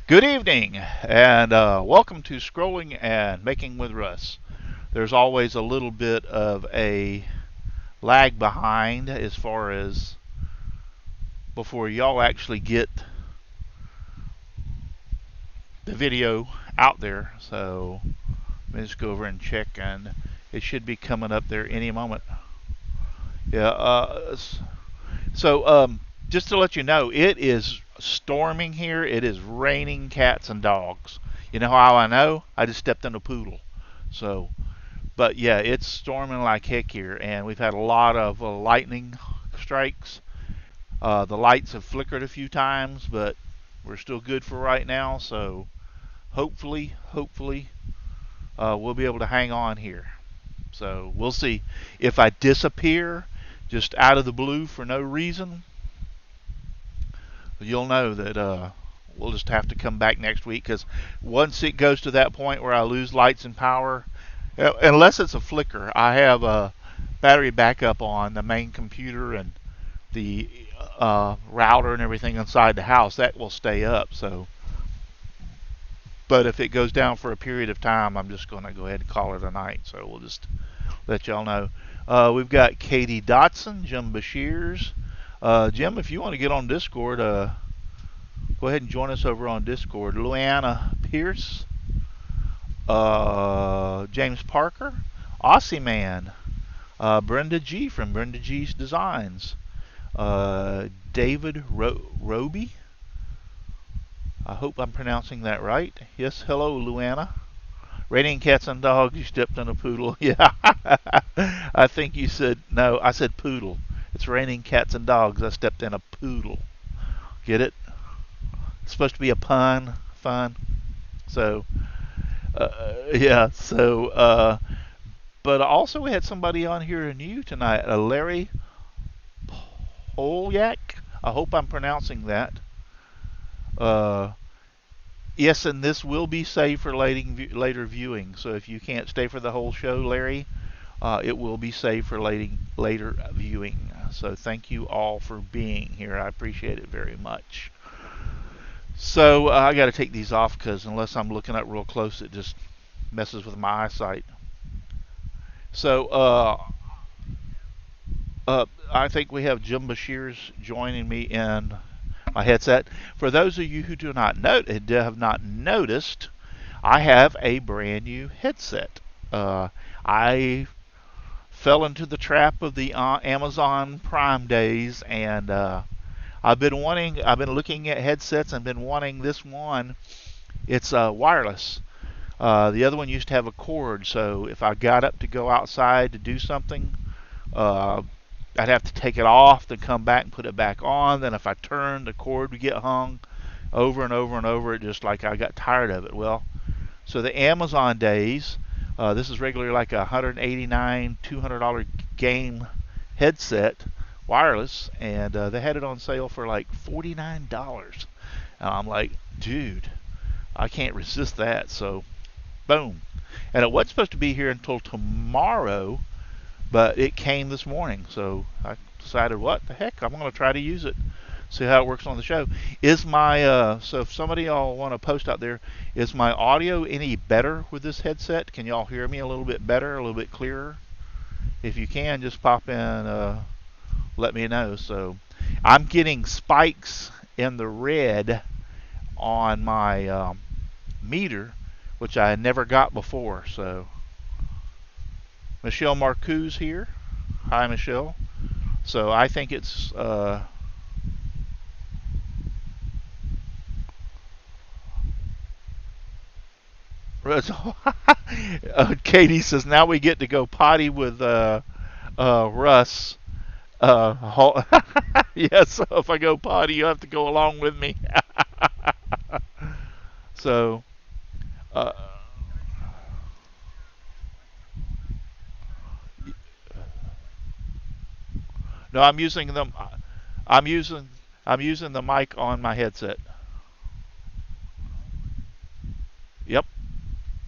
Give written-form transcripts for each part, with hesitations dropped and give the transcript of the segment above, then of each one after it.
Good evening, and welcome to Scrolling and Making with Russ. There's always a little bit of a lag behind as far as before y'all actually get the video out there. So let me just go over and check, and it should be coming up there any moment. Yeah. So just to let you know, it is storming here. It is raining cats and dogs. You know how I know? I just stepped in a poodle. So but yeah, it's storming like heck here, and we've had a lot of lightning strikes. The lights have flickered a few times, but we're still good for right now. So hopefully, we'll be able to hang on here. So we'll see. If I disappear just out of the blue for no reason, you'll know that we'll just have to come back next week, because once it goes to that point where I lose lights and power, unless it's a flicker, I have a battery backup on the main computer and the router and everything inside the house. That will stay up. So, but if it goes down for a period of time, I'm just going to go ahead and call it a night. So we'll just let y'all know. We've got Katie Dotson, Jim Bashirs. Jim, if you want to get on Discord, go ahead and join us over on Discord. Luana Pierce, James Parker, Aussie Man, Brenda G from Brenda G's Designs, David Roby. I hope I'm pronouncing that right. Yes, hello, Luana. Raining cats and dogs. You stepped on a poodle. Yeah, I think you said no. I said poodle. It's raining cats and dogs. I stepped in a poodle. Get it? It's supposed to be a pun. Fun. So, yeah. So, but also we had somebody on here new tonight, Larry Polyak. I hope I'm pronouncing that. Uh, yes, and this will be saved for later viewing. So if you can't stay for the whole show, Larry, it will be saved for later viewing. So thank you all for being here. I appreciate it very much. So I got to take these off, because unless I'm looking up real close, it just messes with my eyesight. So I think we have Jim Bashirs joining me in my headset. For those of you who have not noticed, I have a brand new headset. I fell into the trap of the Amazon Prime days, and I've been looking at headsets and been wanting this one. It's wireless. The other one used to have a cord, so if I got up to go outside to do something, I'd have to take it off, then come back and put it back on. Then if I turned, the cord would get hung over and over and over. It just like I got tired of it. Well, so the Amazon days, this is regularly like a $189, $200 game headset, wireless, and they had it on sale for like $49. And I'm like, dude, I can't resist that. So, boom. And it wasn't supposed to be here until tomorrow, but it came this morning. So I decided, what the heck, I'm going to try to use it, see how it works on the show. Is my so if somebody y'all want to post out there, is my audio any better with this headset? Can y'all hear me a little bit better, a little bit clearer? If you can, just pop in, let me know. So I'm getting spikes in the red on my meter, which I never got before. So Michelle Marcuse here. Hi, Michelle. So I think it's Katie says now we get to go potty with Russ. Yes, so if I go potty, you have to go along with me. So, uh, no, I'm using them. I'm using I'm using the mic on my headset. Yep,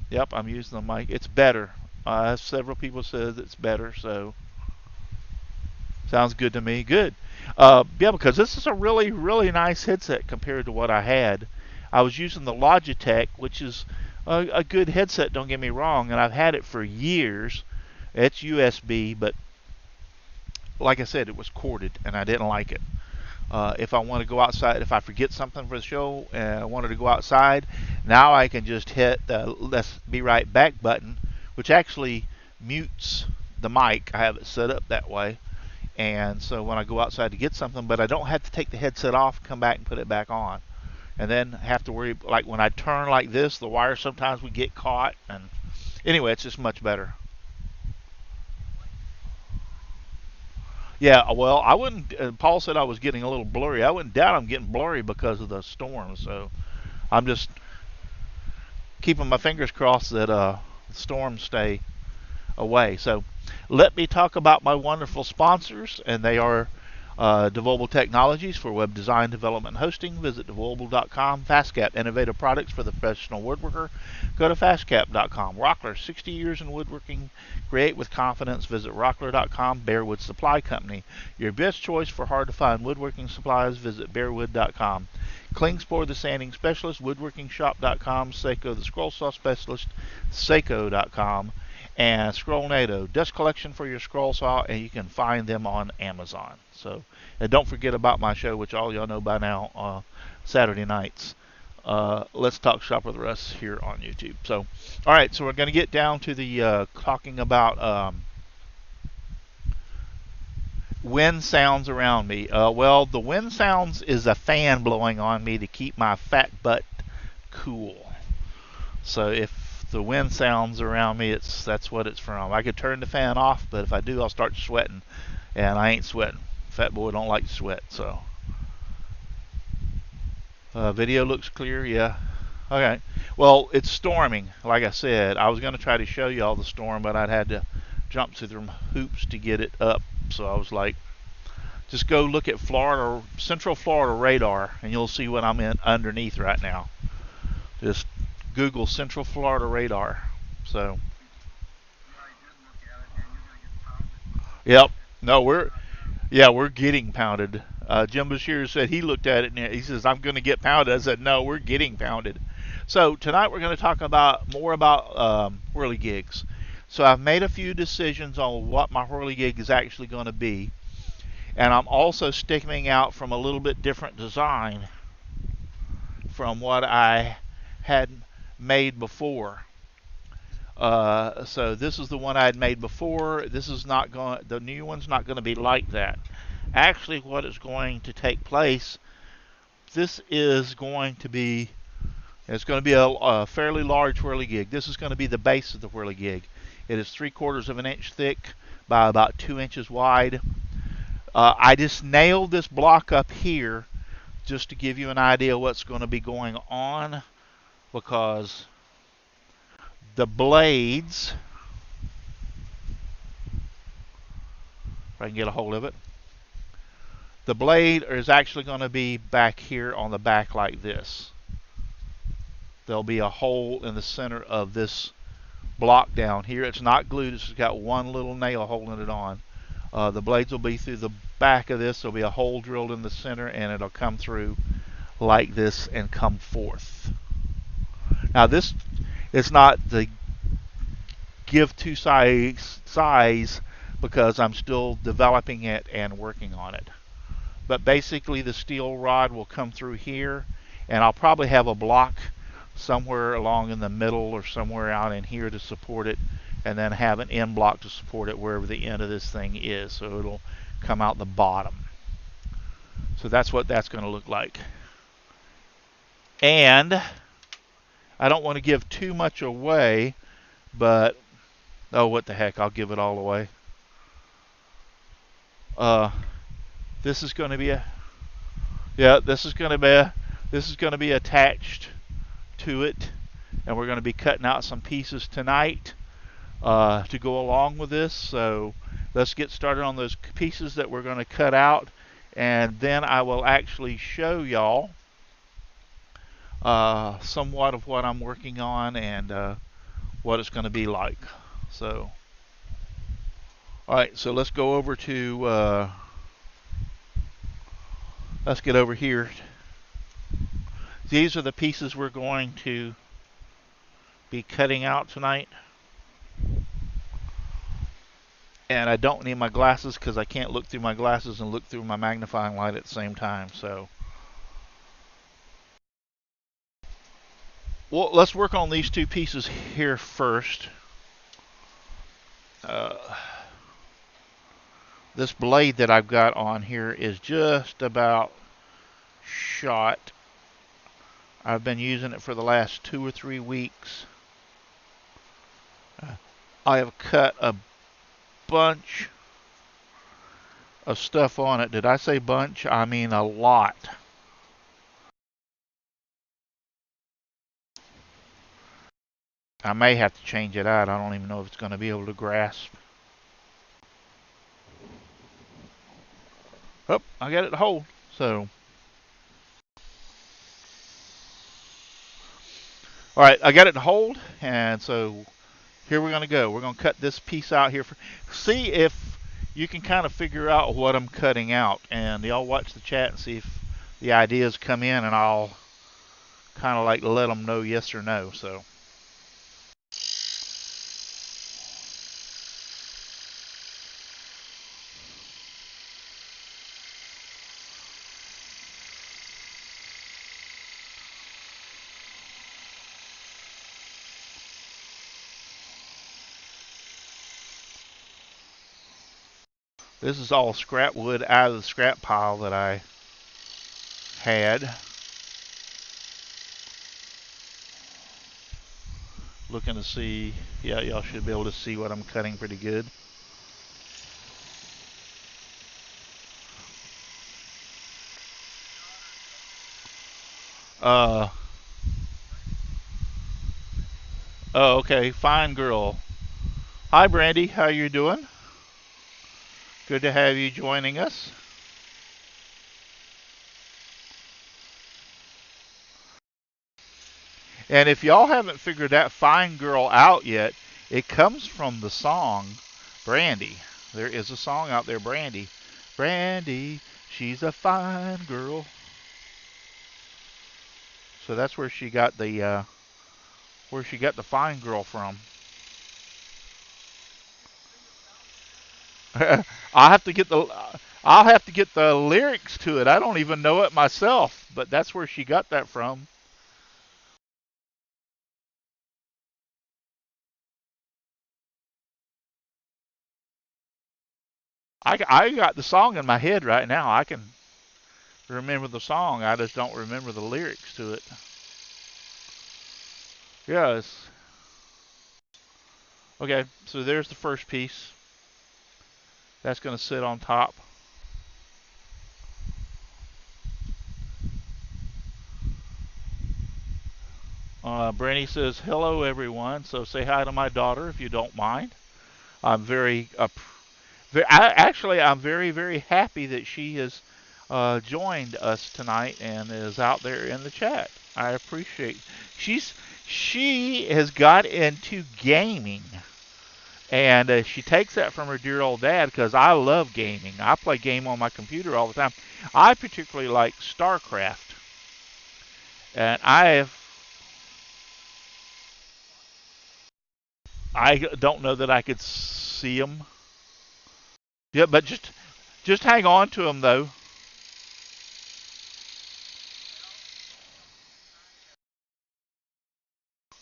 yep. I'm using the mic. It's better. Several people said it's better, so sounds good to me. Good. Yeah, because this is a really, really nice headset compared to what I had. I was using the Logitech, which is a good headset, don't get me wrong, and I've had it for years. It's USB, but like I said, it was corded, and I didn't like it. If I want to go outside, if I forget something for the show and I wanted to go outside, now I can just hit the let's be right back button, which actually mutes the mic. I have it set up that way. And so when I go outside to get something, but I don't have to take the headset off, come back and put it back on. And then have to worry, like when I turn like this, the wire sometimes would get caught. And anyway, it's just much better. Yeah, well, I wouldn't. Paul said I was getting a little blurry. I wouldn't doubt I'm getting blurry because of the storm. So I'm just keeping my fingers crossed that storms stay away. So let me talk about my wonderful sponsors, and they are Devobal Technologies for web design, development, and hosting. Visit devobal.com. FastCap, innovative products for the professional woodworker. Go to fastcap.com. Rockler, 60 years in woodworking. Create with confidence. Visit rockler.com. Bearwood Supply Company, your best choice for hard-to-find woodworking supplies. Visit bearwood.com. Klingspor, the sanding specialist. Woodworkingshop.com. Seiko, the Scrollsaw specialist. Seiko.com. And Scrollnado, dust collection for your scroll saw, and you can find them on Amazon. So, and don't forget about my show, which all y'all know by now, Saturday nights. Let's Talk Shop with Russ here on YouTube. So, all right, so we're going to get down to the talking about wind sounds around me. Well, the wind sounds is a fan blowing on me to keep my fat butt cool. So if the wind sounds around me, that's what it's from. I could turn the fan off, but if I do, I'll start sweating, and I ain't sweating. Fat boy don't like to sweat. So video looks clear, yeah. Okay, well, it's storming. Like I said, I was going to try to show you all the storm, but I'd had to jump through the hoops to get it up. So I was like, just go look at Florida, Central Florida radar, and you'll see what I'm in underneath right now. Just Google Central Florida radar. So, yep. No, we're getting pounded. Jim Bashir said he looked at it and he says, I'm going to get pounded. I said, no, we're getting pounded. So tonight we're going to talk about more about whirligigs. So I've made a few decisions on what my whirligig is actually going to be, and I'm also sticking out from a little bit different design from what I had made before. So this is the one I had made before. This is not going. The new one's not going to be like that. Actually, what is going to take place? This is going to be. It's going to be a fairly large whirligig. This is going to be the base of the whirligig. It is 3/4 of an inch thick by about 2 inches wide. I just nailed this block up here just to give you an idea what's going to be going on, because the blades, if I can get a hold of it, the blade is actually going to be back here on the back like this. There'll be a hole in the center of this block down here. It's not glued, it's just got one little nail holding it on. The blades will be through the back of this. There'll be a hole drilled in the center, and it'll come through like this and come forth. Now this is not the give to size because I'm still developing it and working on it. But basically the steel rod will come through here, and I'll probably have a block somewhere along in the middle or somewhere out in here to support it, and then have an end block to support it wherever the end of this thing is, so it'll come out the bottom. So that's what that's going to look like. And I don't want to give too much away, but oh, what the heck, I'll give it all away. This is going to be this is going to be attached to it, and we're going to be cutting out some pieces tonight to go along with this. So let's get started on those pieces that we're going to cut out, and then I will actually show y'all somewhat of what I'm working on and what it's going to be like. So alright, so let's go over to let's get over here. These are the pieces we're going to be cutting out tonight. And I don't need my glasses because I can't look through my glasses and look through my magnifying light at the same time. So, well, let's work on these two pieces here first. This blade that I've got on here is just about shot. I've been using it for the last 2 or 3 weeks. I have cut a bunch of stuff on it. Did I say bunch? I mean a lot. I may have to change it out. I don't even know if it's going to be able to grasp. Oh, I got it to hold. So, all right, I got it to hold, and so here we're going to go. We're going to cut this piece out here. See if you can kind of figure out what I'm cutting out, and y'all watch the chat and see if the ideas come in, and I'll kind of like let them know yes or no. So. This is all scrap wood out of the scrap pile that I had. Looking to see, yeah, y'all should be able to see what I'm cutting pretty good. Oh, okay, fine girl. Hi, Brandy, how you doing? Good to have you joining us. And if y'all haven't figured that fine girl out yet, it comes from the song Brandy. There is a song out there, Brandy. Brandy, she's a fine girl. So that's where she got the fine girl from. I'll have to get the lyrics to it. I don't even know it myself, but that's where she got that from. I got the song in my head right now. I can remember the song. I just don't remember the lyrics to it. Yes. Okay, so there's the first piece. That's going to sit on top. Brandy says, hello, everyone. So say hi to my daughter if you don't mind. I'm I'm very, very happy that she has joined us tonight and is out there in the chat. I appreciate. She has got into gaming, and she takes that from her dear old dad because I love gaming. I play game on my computer all the time. I particularly like StarCraft, and I don't know that I could see them. Yeah, but just hang on to them though.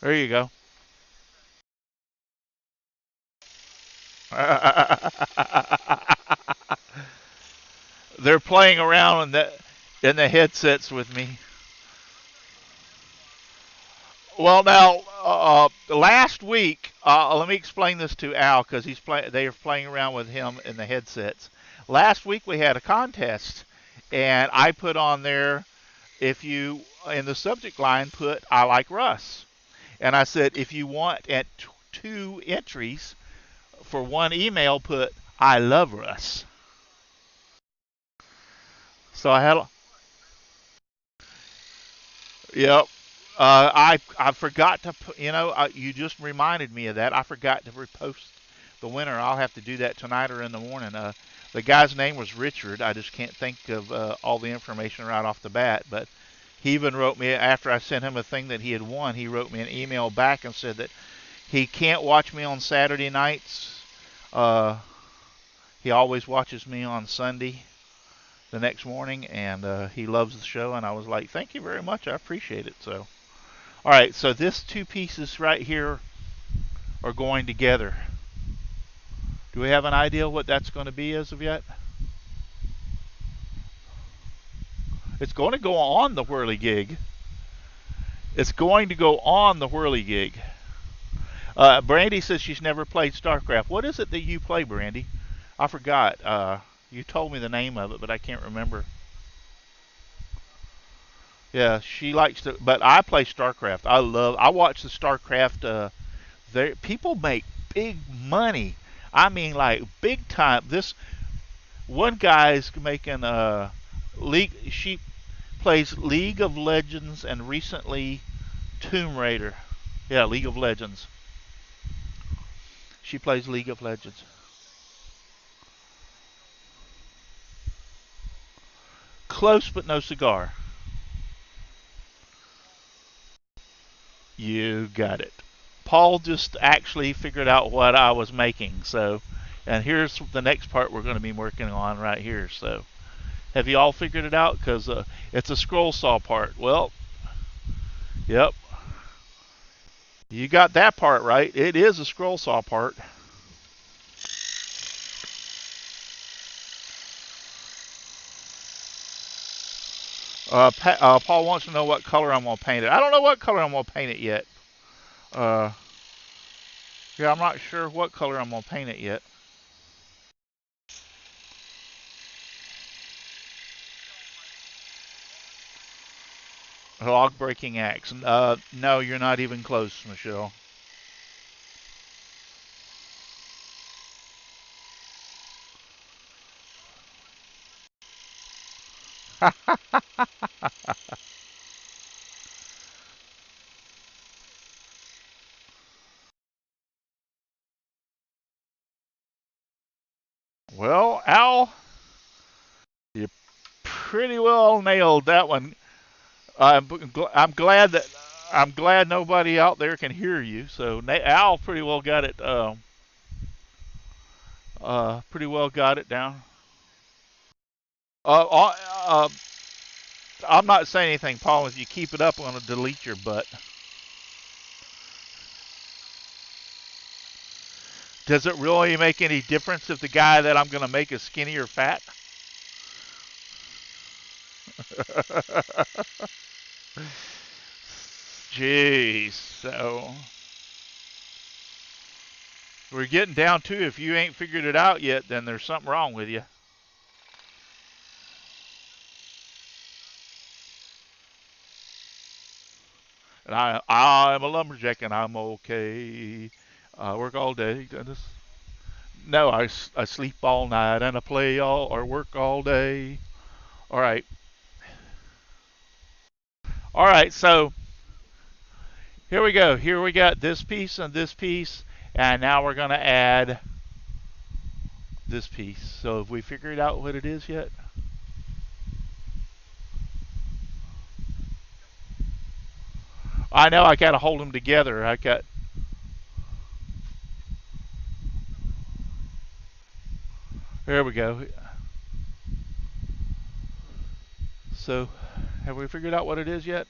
There you go. They're playing around in the headsets with me. Well, now last week, let me explain this to Al because they are playing around with him in the headsets. Last week we had a contest, and I put on there if you in the subject line put I like Russ, and I said if you want at 2 entries for one email, put I love Russ. So I had, yep. I forgot to put, you just reminded me of that. I forgot to repost the winner. I'll have to do that tonight or in the morning. The guy's name was Richard. I just can't think of all the information right off the bat, but He even wrote me after I sent him a thing that he had won. He wrote me an email back and said that he can't watch me on Saturday nights. He always watches me on Sunday the next morning, and he loves the show. And I was like, thank you very much. I appreciate it. So, all right. So this two pieces right here are going together. Do we have an idea what that's going to be as of yet? It's going to go on the Whirligig. It's going to go on the Whirligig. Brandy says she's never played StarCraft. What is it that you play, Brandy? I forgot. You told me the name of it, but I can't remember. Yeah, she likes to, but I play StarCraft. I watch the StarCraft. People make big money. I mean, like big time. This one guy's making league. She plays League of Legends and recently Tomb Raider. Yeah, League of Legends. She plays League of Legends. Close but no cigar. You got it. Paul just actually figured out what I was making. So, and here's the next part we're going to be working on right here. So, have you all figured it out? Because it's a scroll saw part. Well, yep. You got that part right. It is a scroll saw part. Paul wants to know what color I'm going to paint it. I don't know what color I'm going to paint it yet. Yeah, I'm not sure what color I'm going to paint it yet. A log breaking axe. No, you're not even close, Michelle. Well, Al, you pretty well nailed that one. I'm glad nobody out there can hear you. So Al pretty well got it. Pretty well got it down. Uh, uh, uh, I'm not saying anything, Paul. If you keep it up, I'm gonna delete your butt. Does it really make any difference if the guy that I'm gonna make is skinny or fat? Jeez. So we're getting down to, if you ain't figured it out yet, then there's something wrong with you. And I'm a lumberjack and I'm okay. I work all day. No, I sleep all night and I play all or work all day. All right. All right. So here we go. Here we got this piece and this piece, and now we're gonna add this piece. So have we figured out what it is yet? I know I gotta hold them together. There we go. So have we figured out what it is yet?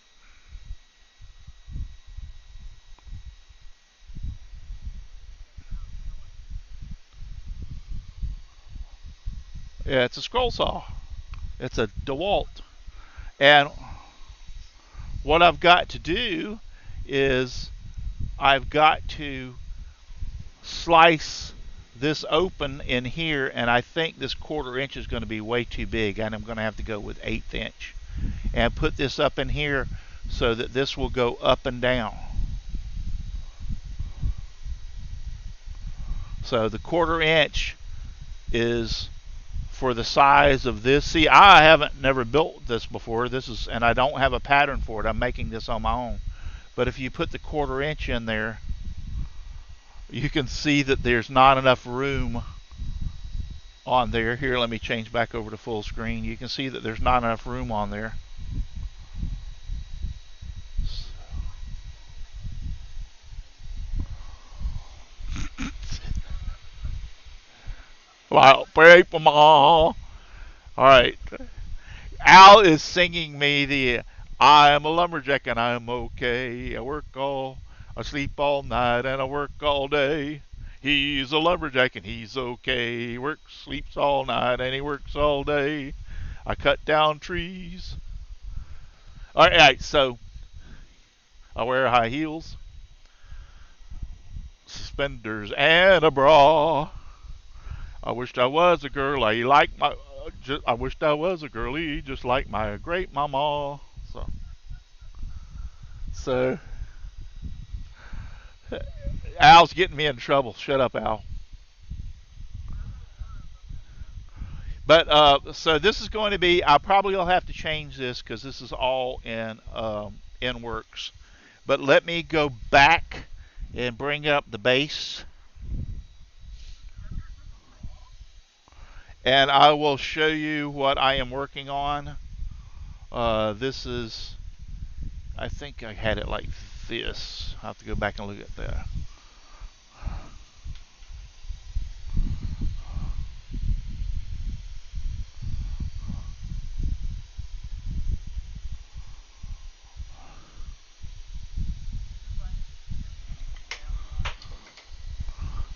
Yeah, it's a scroll saw. It's a DeWalt. And what I've got to do is I've got to slice this open in here, and I think this 1/4 inch is going to be way too big, and I'm going to have to go with 1/8 inch and put this up in here so that this will go up and down. So the 1/4 inch is for the size of this. See, I haven't never built this before. This is, and I don't have a pattern for it. I'm making this on my own. But if you put the 1/4 inch in there, you can see that there's not enough room on there. Here, let me change back over to full screen. You can see that there's not enough room on there. Like paper, All right. Al is singing me the I am a lumberjack and I'm okay. I sleep all night and I work all day. He's a lumberjack and he's okay. He works, sleeps all night and he works all day. I cut down trees. All right, so I wear high heels, suspenders, and a bra. I wished I was a girl. I wished I was a girlie, just like my great mama. So Al's getting me in trouble. Shut up, Al. But so this is going to be. I probably will have to change this because this is all in works. But let me go back and bring up the base, and I will show you what I am working on. This is. I think I had it like this. I will have to go back and look at that.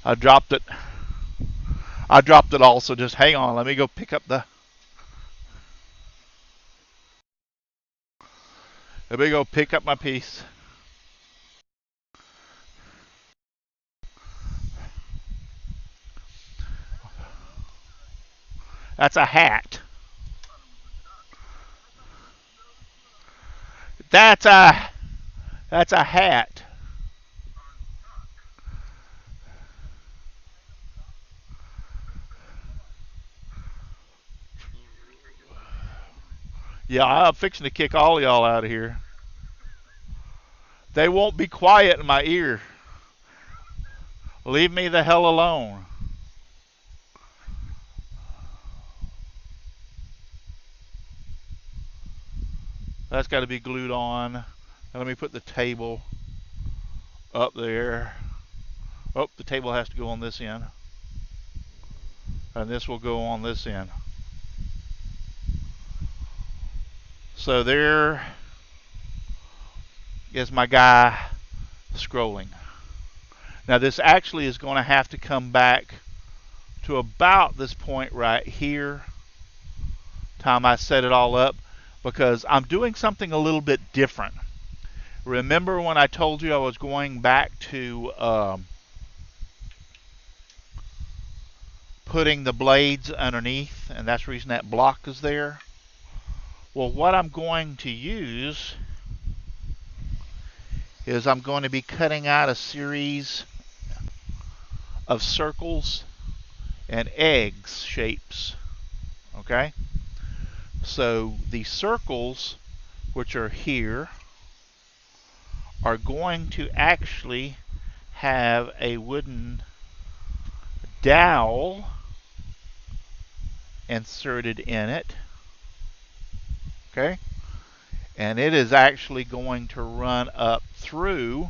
I dropped it. I dropped it all, so just hang on. Let me go pick up the. Let me go pick up my piece. That's a hat. That's a hat. Yeah, I'm fixing to kick all y'all out of here. They won't be quiet in my ear. Leave me the hell alone. That's got to be glued on. Now let me put the table up there. Oh, the table has to go on this end. And this will go on this end. So there is my guy scrolling. Now this actually is going to have to come back to about this point right here. Time I set it all up, because I'm doing something a little bit different. Remember when I told you I was going back to putting the blades underneath, and that's the reason that block is there? Well, what I'm going to use is I'm going to be cutting out a series of circles and eggs shapes. Okay? So the circles, which are here, are going to actually have a wooden dowel inserted in it. Okay? And it is actually going to run up through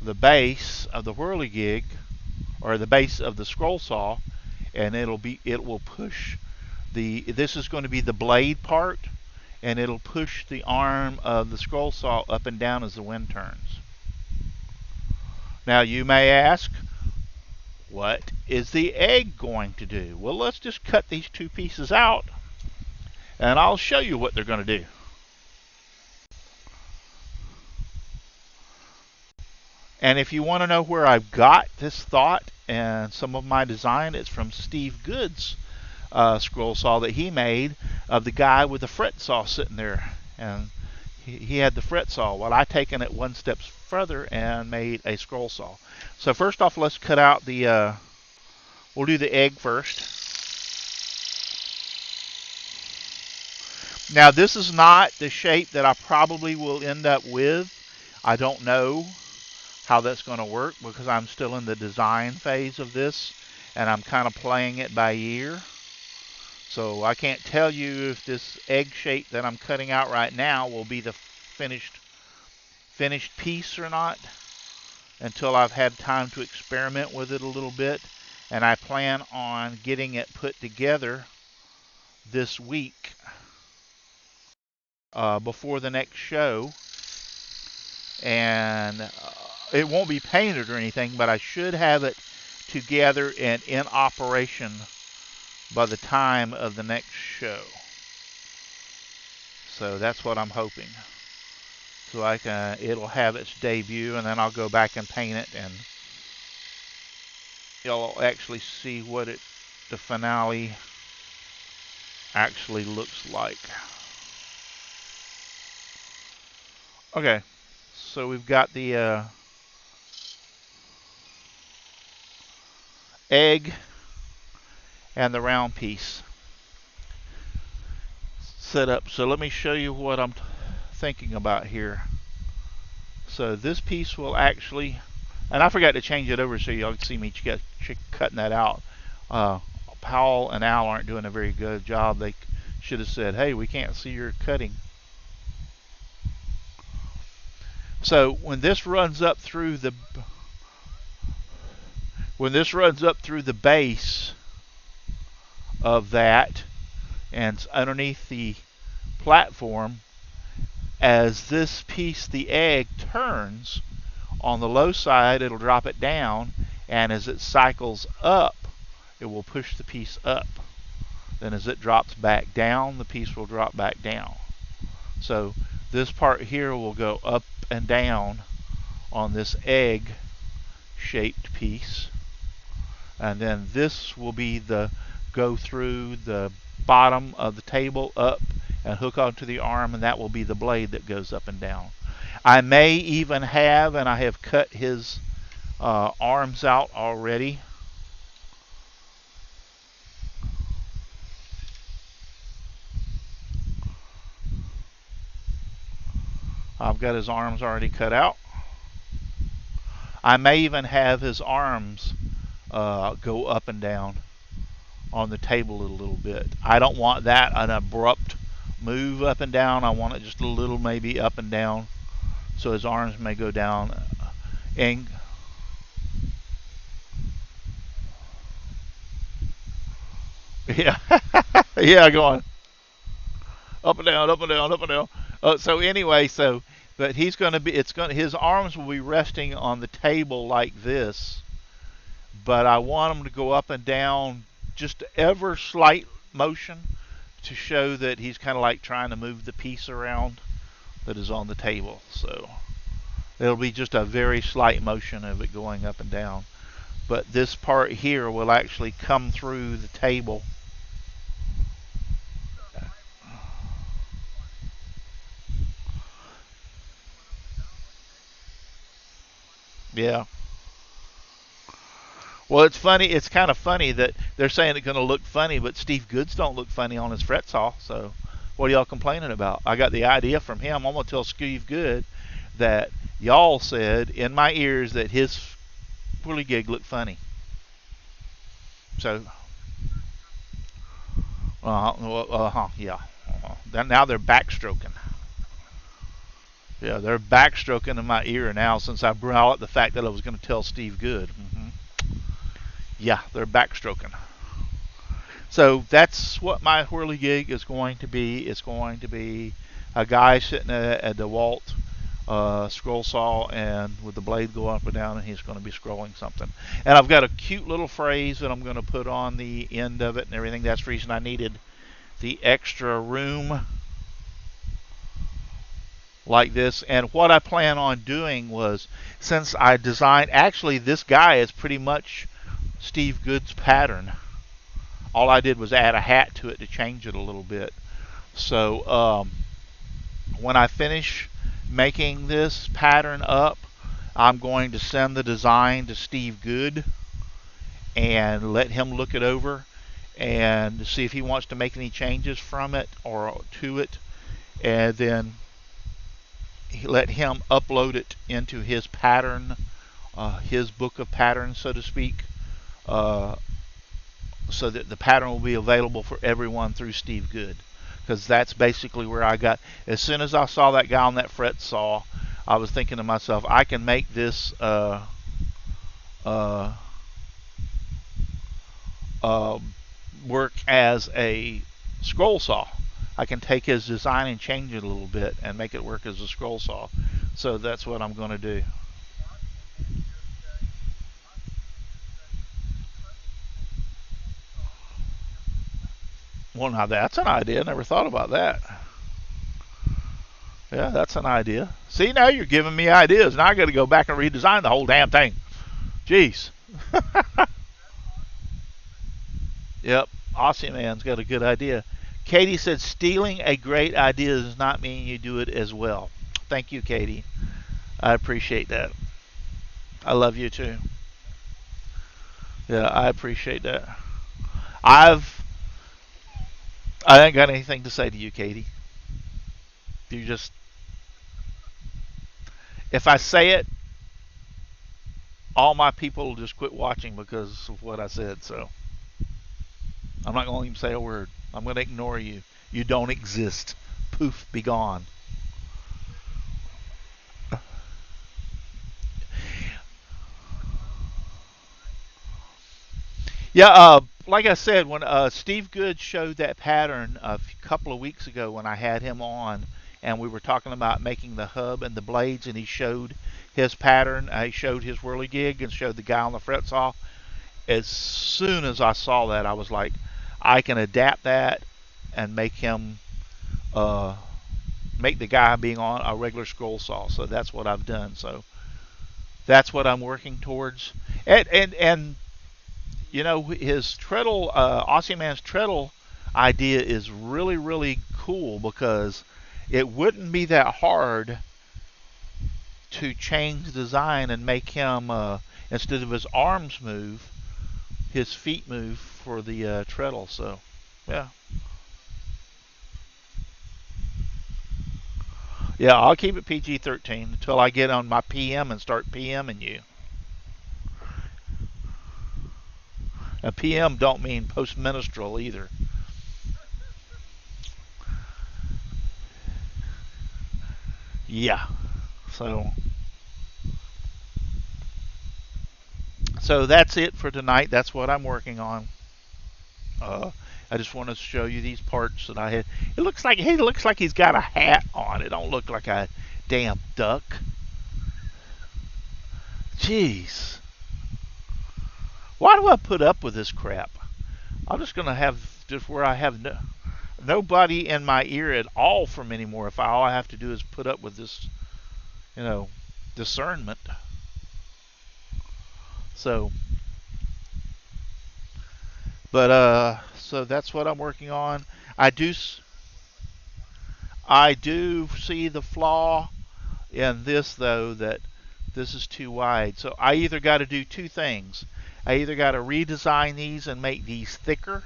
the base of the Whirligig, or the base of the Scrollsaw, and it will push this is going to be the blade part, and it'll push the arm of the Scrollsaw up and down as the wind turns. Now you may ask, what is the egg going to do? Well, let's just cut these two pieces out, and I'll show you what they're going to do. And if you want to know where I've got this thought and some of my design, it's from Steve Good's scroll saw that he made of the guy with the fret saw sitting there. And he had the fret saw. Well, I taken it one step further and made a scroll saw. So first off, let's cut out the, we'll do the egg first. Now this is not the shape that I probably will end up with. I don't know how that's going to work because I'm still in the design phase of this and I'm kind of playing it by ear. So I can't tell you if this egg shape that I'm cutting out right now will be the finished piece or not. until I've had time to experiment with it a little bit, and I plan on getting it put together this week before the next show. And it won't be painted or anything, but I should have it together and in operation by the time of the next show. So that's what I'm hoping. So it'll have its debut, and then I'll go back and paint it, and you'll actually see what the finale actually looks like. Okay, so we've got the egg and the round piece set up. So let me show you what I'm thinking about here. So this piece will actually, and I forgot to change it over so y'all can see me cutting that out. Powell and Al aren't doing a very good job. They should have said, hey, we can't see your cutting. So when this runs up through the base of that and underneath the platform, as this piece, the egg, turns on the low side, it'll drop it down, and as it cycles up, it will push the piece up. Then as it drops back down, the piece will drop back down. So this part here will go up and down on this egg shaped piece, and then this will be the go through the bottom of the table up and hook onto the arm, and that will be the blade that goes up and down. I may even have, and I have cut his arms out already. I've got his arms already cut out. I may even have his arms go up and down on the table a little bit. I don't want that an abrupt move up and down. I want it just a little maybe up and down, so his arms may go down. And yeah, yeah, going up and down, up and down, up and down. So anyway, but he's going to be, his arms will be resting on the table like this, but I want him to go up and down just ever slight motion to show that he's kind of like trying to move the piece around that is on the table. So it'll be just a very slight motion of it going up and down. But this part here will actually come through the table. Yeah. Well, it's funny. It's kind of funny that they're saying it's going to look funny, but Steve Goods don't look funny on his fret saw. So, what are y'all complaining about? I got the idea from him. I'm going to tell Steve Good that y'all said in my ears that his Whirligig looked funny. So, yeah. Now they're backstroking. Yeah, they're backstroking in my ear now since I brought up the fact that I was going to tell Steve Good. Yeah, they're backstroking. So that's what my Whirligig is going to be. It's going to be a guy sitting at a DeWalt scroll saw and with the blade going up and down, and he's going to be scrolling something. And I've got a cute little phrase that I'm going to put on the end of it and everything. That's the reason I needed the extra room like this. And what I plan on doing was, since I designed, actually this guy is pretty much Steve Good's pattern. All I did was add a hat to it to change it a little bit. So when I finish making this pattern up, I'm going to send the design to Steve Good and let him look it over and see if he wants to make any changes from it or to it, and then let him upload it into his pattern, his book of patterns, so to speak, so that the pattern will be available for everyone through Steve Good. Because that's basically where I got, as soon as I saw that guy on that fret saw, I was thinking to myself, I can make this uh, uh, work as a scroll saw. I can take his design and change it a little bit and make it work as a scroll saw. So that's what I'm going to do. Well, now that's an idea. Never thought about that. Yeah, that's an idea. See, now you're giving me ideas. Now I got to go back and redesign the whole damn thing. Jeez. Yep, Aussie Man's got a good idea. Katie said stealing a great idea does not mean you do it as well. Thank you, Katie. I appreciate that. I love you too. Yeah, I appreciate that. I've I ain't got anything to say to you, Katie. You just if I say it, all my people will just quit watching because of what I said. So I'm not going to even say a word. I'm going to ignore you. You don't exist. Poof, be gone. Yeah, like I said, when Steve Good showed that pattern a couple of weeks ago when I had him on, and we were talking about making the hub and the blades, and he showed his pattern. He showed his whirligig and showed the guy on the fret saw. As soon as I saw that, I was like, I can adapt that and uh, make the guy being on a regular scroll saw. So that's what I've done. So that's what I'm working towards. And you know, his treadle, Aussie Man's treadle idea is really, really cool because it wouldn't be that hard to change design and make him, instead of his arms move, his feet move for the treadle. So, yeah. Yeah, I'll keep it PG-13 until I get on my PM and start PMing you. A PM don't mean post-menstrual either. Yeah. So, so that's it for tonight. That's what I'm working on. Uh, I just want to show you these parts that I had. It looks like he's got a hat on. It don't look like a damn duck. Jeez. Why do I put up with this crap? I'm just gonna have just where I have nobody in my ear at all from anymore. If all I have to do is put up with this, you know, discernment. So, but so that's what I'm working on. I do I do see the flaw in this though, that this is too wide. So I either got to do two things. I either got to redesign these and make these thicker,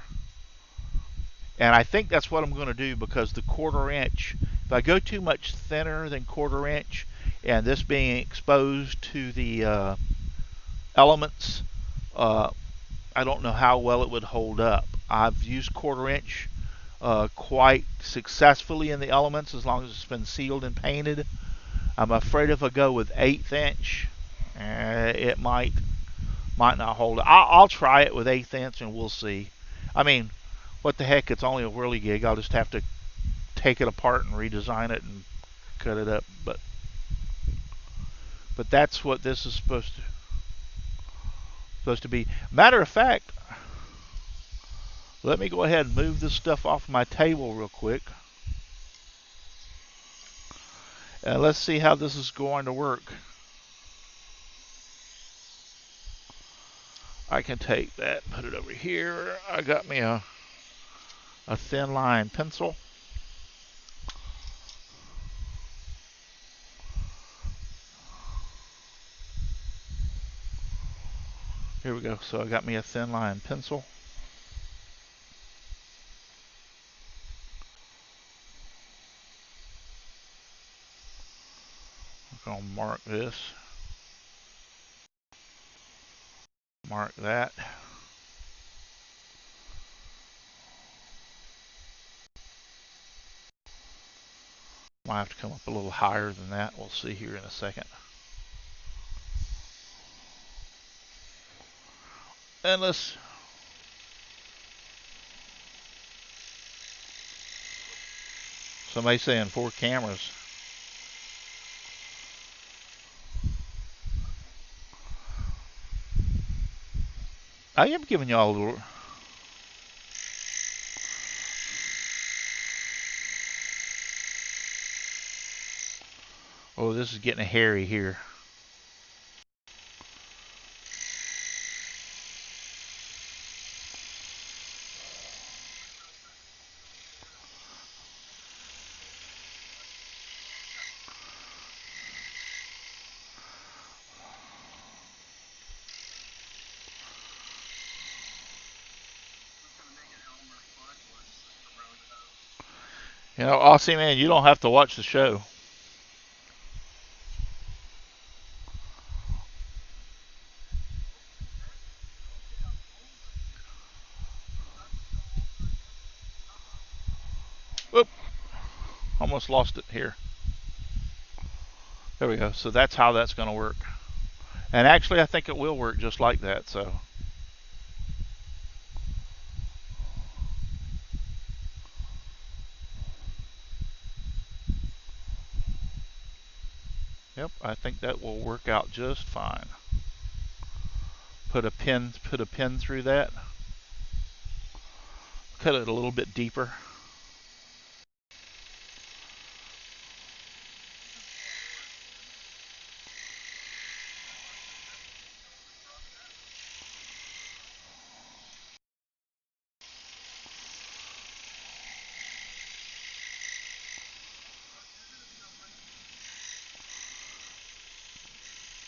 and I think that's what I'm going to do because the quarter inch, if I go too much thinner than quarter inch, and this being exposed to the elements, uh, I don't know how well it would hold up. I've used quarter inch quite successfully in the elements as long as it's been sealed and painted. I'm afraid if I go with 1/8 inch, it might not hold. I'll try it with 1/8 inch and we'll see. I mean, what the heck? It's only a whirligig. I'll just have to take it apart and redesign it and cut it up. But that's what this is supposed to be. Matter of fact, let me go ahead and move this stuff off my table real quick, and let's see how this is going to work. I can take that, put it over here. I got me a thin line pencil. Here we go. So I got me a thin line pencil. I'm going to mark this. Mark that. Might have to come up a little higher than that. We'll see here in a second. And let's... Somebody saying 4 cameras. I am giving y'all a little... Oh, this is getting hairy here. You know, Aussie man, you don't have to watch the show. Oop, almost lost it here. There we go. So that's how that's going to work. And actually, I think it will work just like that. So. Yep, I think that will work out just fine. Put a pin through that. Cut it a little bit deeper.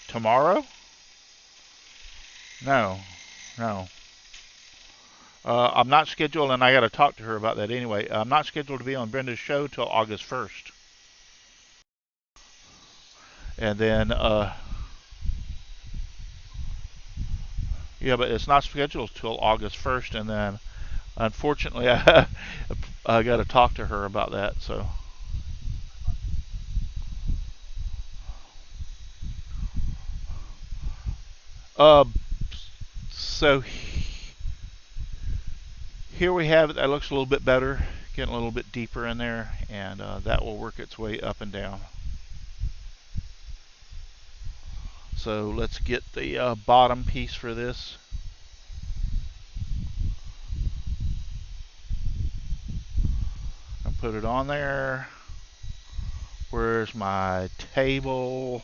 Tomorrow? No. I'm not scheduled, and I got to talk to her about that anyway. I'm not scheduled to be on Brenda's show till August 1st. And then, yeah, but it's not scheduled till August 1st, and then, unfortunately, I got to talk to her about that, so. So here we have it. That looks a little bit better, getting a little bit deeper in there, and that will work its way up and down. So let's get the bottom piece for this. And put it on there. Where's my table?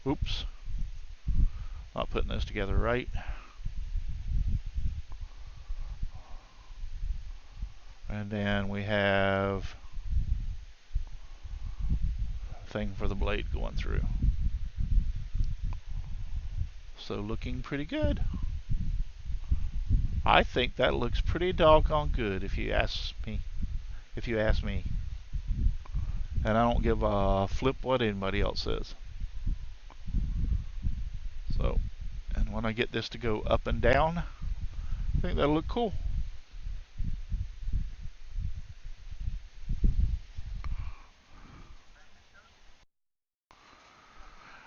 Oops. Not putting this together right. And then we have a thing for the blade going through. So looking pretty good. I think that looks pretty doggone good if you ask me. And I don't give a flip what anybody else says. So, and when I get this to go up and down, I think that'll look cool.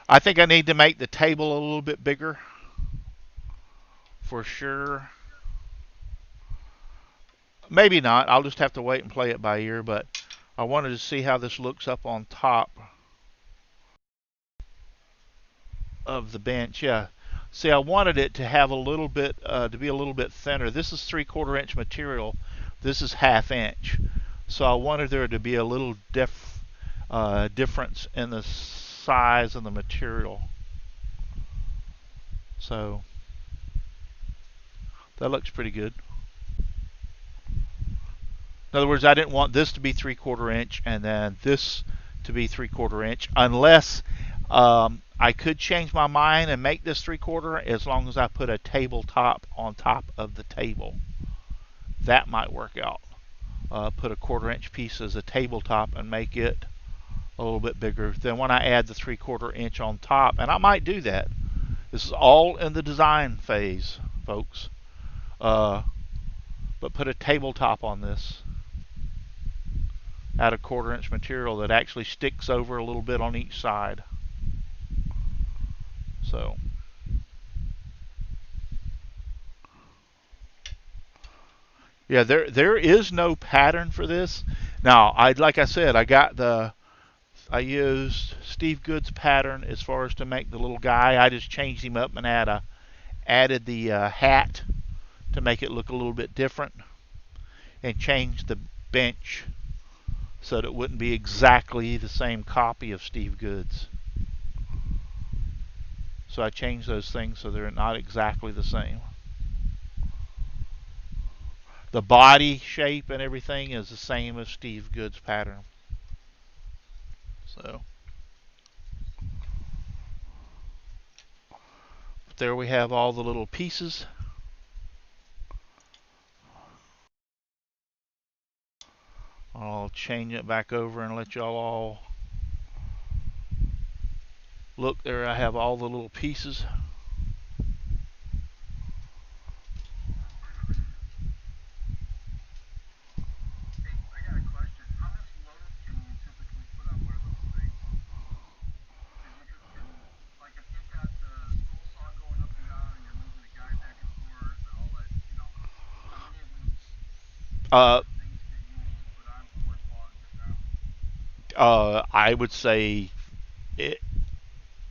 I think I need to make the table a little bit bigger, for sure. Maybe not. I'll just have to wait and play it by ear, but I wanted to see how this looks up on top of the bench. Yeah. See, I wanted it to have a little bit, to be a little bit thinner. This is 3/4 inch material. This is 1/2 inch. So I wanted there to be a little difference in the size of the material. So that looks pretty good. In other words, I didn't want this to be 3/4 inch and then this to be 3/4 inch, unless I could change my mind and make this 3/4 as long as I put a tabletop on top of the table. That might work out. Put a 1/4 inch piece as a tabletop and make it a little bit bigger. Then when I add the 3/4 inch on top, and I might do that. This is all in the design phase, folks. uh, but put a tabletop on this out of 1/4 inch material that actually sticks over a little bit on each side. So yeah, there is no pattern for this. Now, like I said, I used Steve Good's pattern as far as to make the little guy. I just changed him up and added the hat to make it look a little bit different, and changed the bench so that it wouldn't be exactly the same copy of Steve Good's. So I changed those things so they're not exactly the same. The body shape and everything is the same as Steve Good's pattern. So there we have all the little pieces. I'll change it back over and let y'all all look. There I have all the little pieces. Uh, I would say it,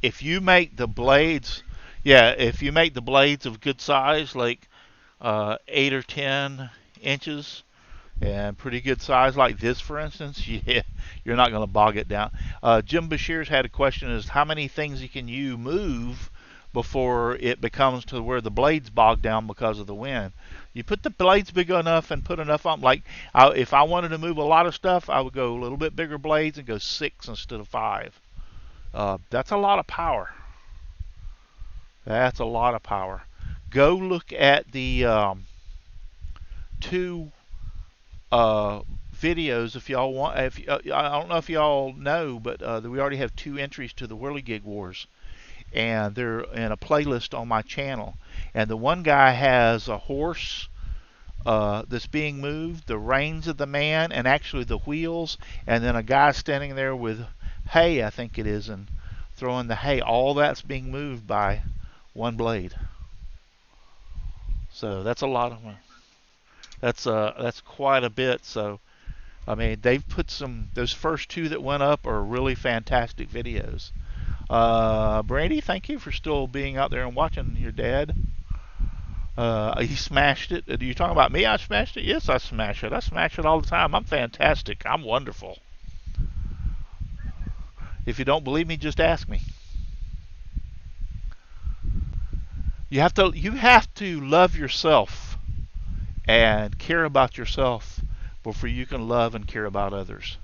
if you make the blades, yeah, if you make the blades of good size, like 8 or 10 inches, and pretty good size like this, for instance, yeah, you're not going to bog it down. Jim Bashir's had a question: is how many things can you move before it becomes to where the blades bog down because of the wind? You put the blades big enough and put enough on. Like if I wanted to move a lot of stuff, I would go a little bit bigger blades and go 6 instead of 5. That's a lot of power. That's a lot of power. Go look at the two videos if y'all want. If I don't know if y'all know, but we already have 2 entries to the Whirligig Wars, and they're in a playlist on my channel. And the one guy has a horse that's being moved, the reins of the man, and actually the wheels, and then a guy standing there with hay, I think it is, and throwing the hay. All that's being moved by one blade. So that's a lot of. That's quite a bit. So I mean, they've put some. Those first 2 that went up are really fantastic videos. Brandy, thank you for still being out there and watching your dad. He smashed it. Are you talking about me? I smashed it? Yes, I smash it. I smash it all the time. I'm fantastic. I'm wonderful. If you don't believe me, just ask me. You have to love yourself and care about yourself before you can love and care about others.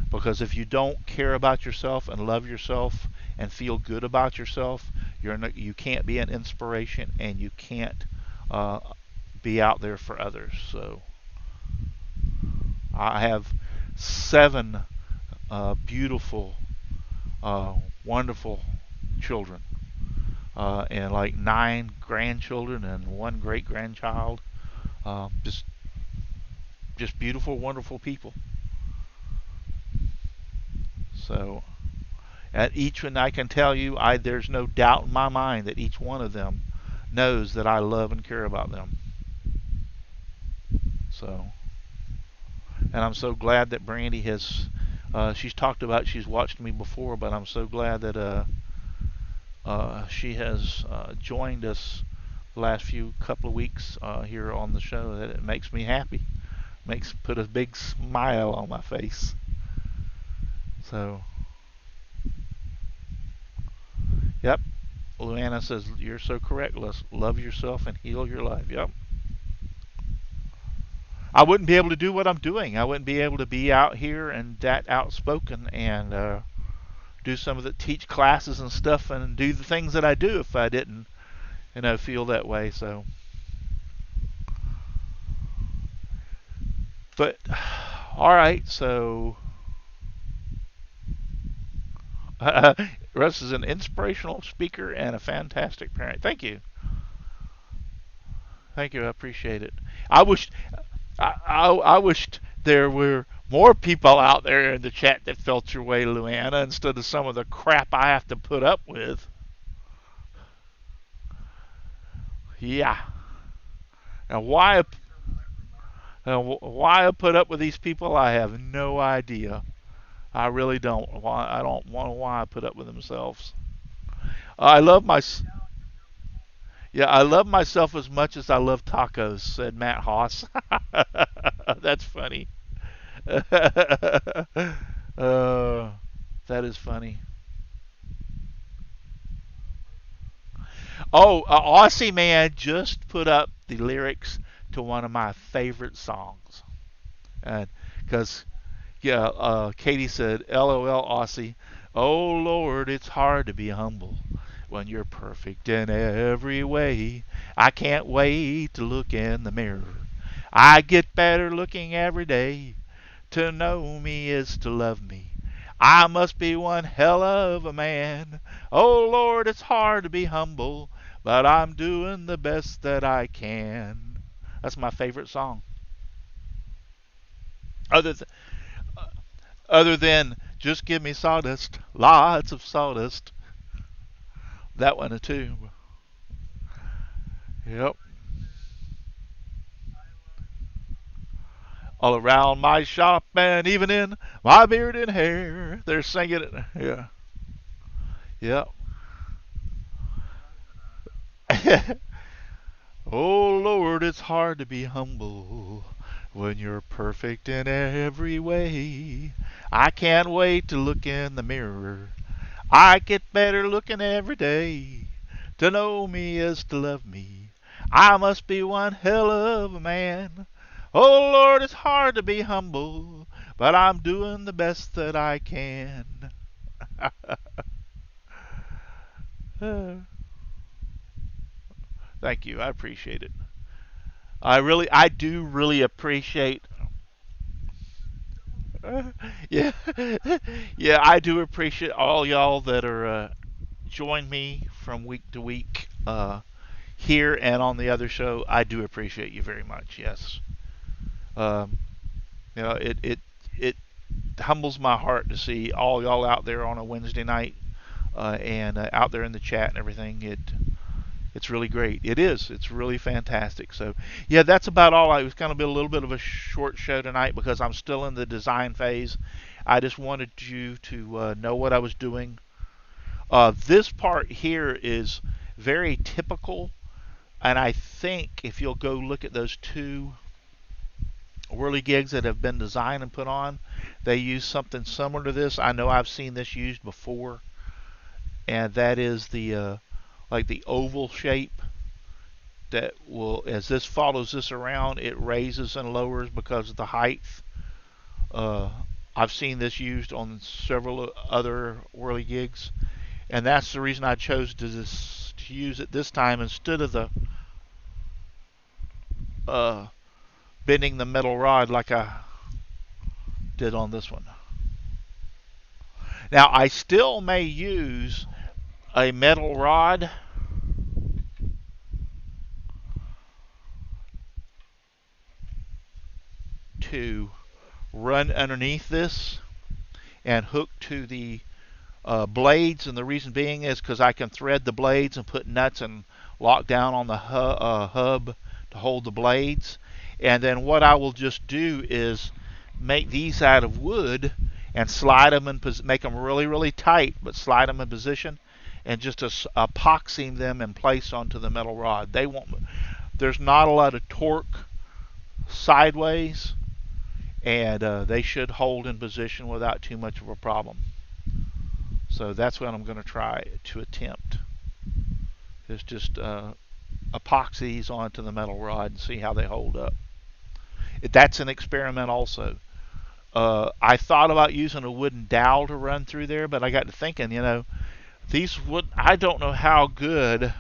Because if you don't care about yourself and love yourself and feel good about yourself, you can't be an inspiration, and you can't be out there for others. So I have 7 beautiful, wonderful children, and like 9 grandchildren and 1 great grandchild. Just beautiful, wonderful people. So at each one, I can tell you, there's no doubt in my mind that each one of them knows that I love and care about them. So, and I'm so glad that Brandy has. She's talked about she's watched me before, but I'm so glad that she has joined us the last couple of weeks here on the show. That it makes me happy, put a big smile on my face. So, yep. Luana says you're so correct. Let's love yourself and heal your life. Yep. I wouldn't be able to do what I'm doing. I wouldn't be able to be out here and that outspoken and do some of the teach classes and stuff and do the things that I do if I didn't, feel that way. So, but all right. So, Russ is an inspirational speaker and a fantastic parent. Thank you. Thank you. I appreciate it. I wish I wished there were more people out there in the chat that felt your way, Luana, instead of some of the crap I have to put up with. Yeah. And why I put up with these people, I have no idea. I really don't. Why I don't want why I put up with themselves. I love my Yeah, I love myself as much as I love tacos, said Matt Haas. That's funny. uh, that is funny. Oh, Aussie Man just put up the lyrics to one of my favorite songs. And because, yeah, Katie said, LOL, Aussie. Oh, Lord, it's hard to be humble when you're perfect in every way. I can't wait to look in the mirror. I get better looking every day. To know me is to love me. I must be one hell of a man. Oh Lord, it's hard to be humble, but I'm doing the best that I can. That's my favorite song. Other th- other than just give me sawdust, lots of sawdust. That one too. Yep. All around my shop and even in my beard and hair. They're singing it. Yeah. Yep. Oh Lord, it's hard to be humble when you're perfect in every way. I can't wait to look in the mirror. I get better looking every day. To know me is to love me. I must be one hell of a man. Oh Lord, it's hard to be humble, but I'm doing the best that I can. Thank you. I appreciate it. I do really appreciate. Yeah, yeah, I do appreciate all y'all that are join me from week to week here and on the other show. I do appreciate you very much. Yes, um, it humbles my heart to see all y'all out there on a Wednesday night and out there in the chat and everything. It's really great. It is. It's really fantastic. So, yeah, that's about all. It was going to be a little bit of a short show tonight because I'm still in the design phase. I just wanted you to know what I was doing. This part here is very typical, and I think if you'll go look at those two Whirligigs that have been designed and put on, they use something similar to this. I know I've seen this used before, and that is the like the oval shape that will, as this follows this around, it raises and lowers because of the height. Uh, I've seen this used on several other Whirligigs, and that's the reason I chose to use it this time instead of the uh, bending the metal rod like I did on this one. Now I still may use a metal rod to run underneath this and hook to the blades, and the reason being is because I can thread the blades and put nuts and lock down on the hub to hold the blades. And then what I will just do is make these out of wood and slide them and make them really, really tight, but slide them in position and just epoxying them in place onto the metal rod. They won't. There's not a lot of torque sideways, and they should hold in position without too much of a problem. So that's what I'm going to try to attempt. Is just epoxy these onto the metal rod and see how they hold up. That's an experiment also. I thought about using a wooden dowel to run through there, but I got to thinking, I don't know how good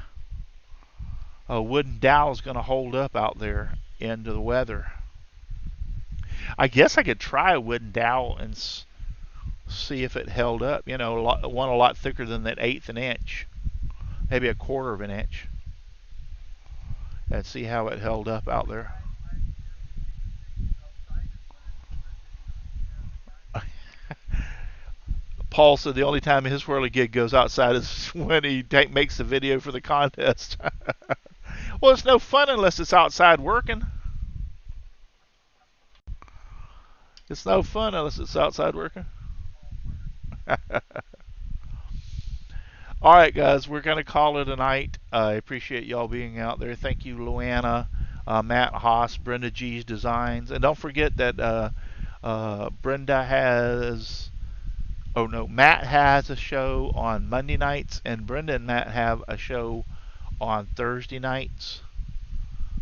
a wooden dowel is going to hold up out there into the weather. I guess I could try a wooden dowel and see if it held up. One a lot thicker than that eighth of an inch, maybe a quarter of an inch. and see how it held up out there. Paul said the only time his Whirligig goes outside is when he makes the video for the contest. Well, it's no fun unless it's outside working. It's no fun unless it's outside working. All right, guys, we're going to call it a night. I appreciate y'all being out there. Thank you, Luana, Matt Haas, Brenda G's Designs. And don't forget that Brenda has, oh no, Matt has a show on Monday nights, and Brenda and Matt have a show on Thursday nights.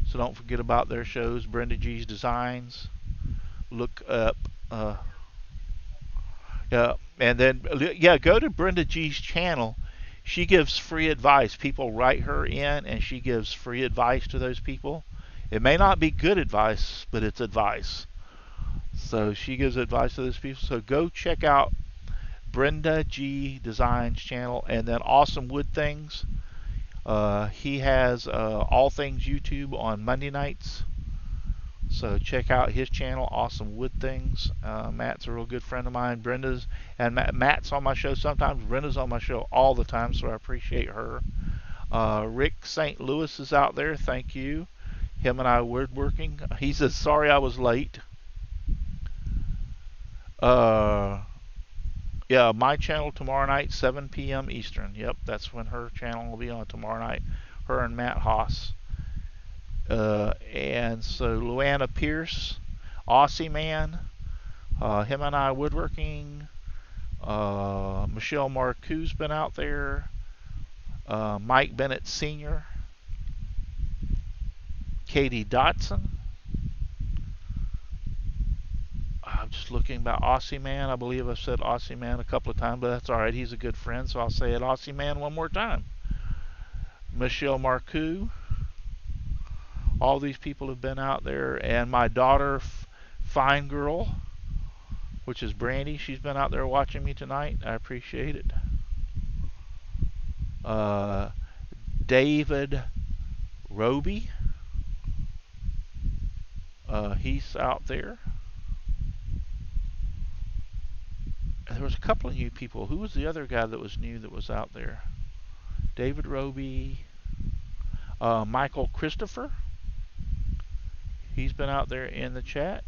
So don't forget about their shows, Brenda G's Designs. Look up. Yeah, and then go to Brenda G's channel. She gives free advice. People write her in, and she gives free advice to those people. It may not be good advice, but it's advice. So she gives advice to those people. So go check out Brenda G Designs channel, and then Awesome Wood Things. He has All Things YouTube on Monday nights. So check out his channel, Awesome Wood Things. Matt's a real good friend of mine. Brenda's and Matt's on my show sometimes. Brenda's on my show all the time, so I appreciate her. Rick St. Louis is out there. Thank you. Him and I woodworking. He says sorry I was late. Yeah, my channel tomorrow night, 7 p.m. Eastern. Yep, that's when her channel will be on tomorrow night. Her and Matt Haas. And so Luana Pierce, Aussie Man, him and I woodworking. Michelle Marcoux's been out there. Mike Bennett Sr., Katie Dotson. I'm just looking about Aussie Man. I believe I've said Aussie Man a couple of times, but that's all right. He's a good friend, so I'll say it Aussie Man one more time. Michelle Marcoux. All these people have been out there, and my daughter, Fine Girl, which is Brandy, she's been out there watching me tonight. I appreciate it. David Roby, he's out there. There was a couple of new people. Who was the other guy that was new that was out there? David Roby, Michael Christopher. He's been out there in the chat.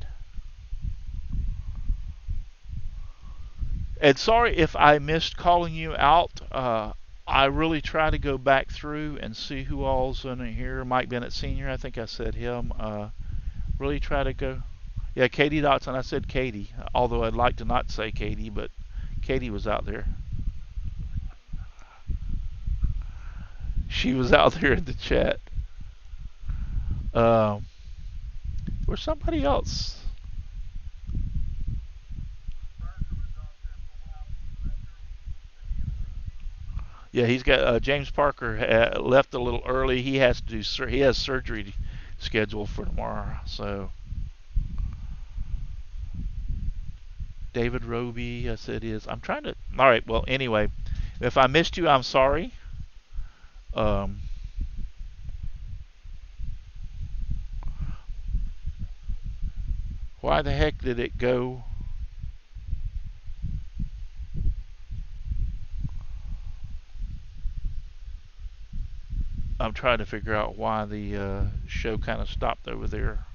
And sorry if I missed calling you out. I really try to go back through and see who all's in here. Mike Bennett Sr., I think I said him. Really try to go. Yeah, Katie Dotson, I said Katie. Although I'd like to not say Katie, but Katie was out there. She was out there in the chat. Or somebody else. Yeah, he's got James Parker left a little early. He has to do he has surgery scheduled for tomorrow. So David Roby, yes it is. I'm trying to. All right. Well, anyway, if I missed you, I'm sorry. Why the heck did it go? I'm trying to figure out why the show kind of stopped over there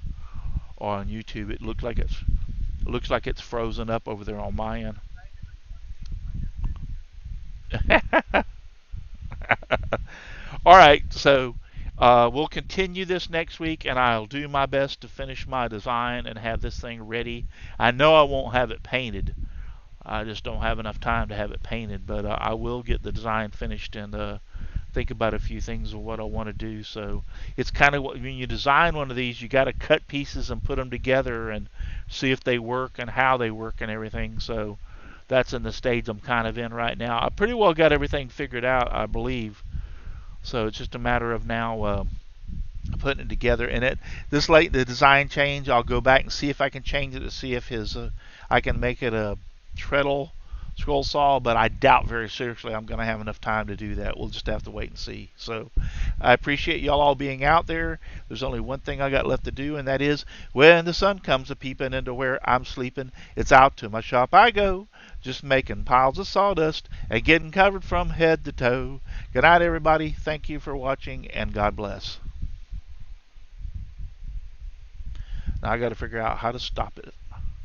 on YouTube. It looks like it's frozen up over there on my end. All right, so we'll continue this next week, and I'll do my best to finish my design and have this thing ready. I know I won't have it painted. I just don't have enough time to have it painted, but I will get the design finished and think about a few things of what I want to do. So it's kind of when you design one of these, you got to cut pieces and put them together and see if they work and how they work and everything. So that's in the stage I'm kind of in right now. I pretty well got everything figured out, I believe. So it's just a matter of now putting it together. And this late the design change, I'll go back and see if I can change it to see if I can make it a treadle Scrollsaw, but I doubt very seriously I'm going to have enough time to do that. We'll just have to wait and see. So I appreciate y'all all being out there. There's only one thing I got left to do, and that is when the sun comes a peeping into where I'm sleeping, it's out to my shop I go, just making piles of sawdust and getting covered from head to toe. Good night, everybody. Thank you for watching, and God bless. Now I got to figure out how to stop it.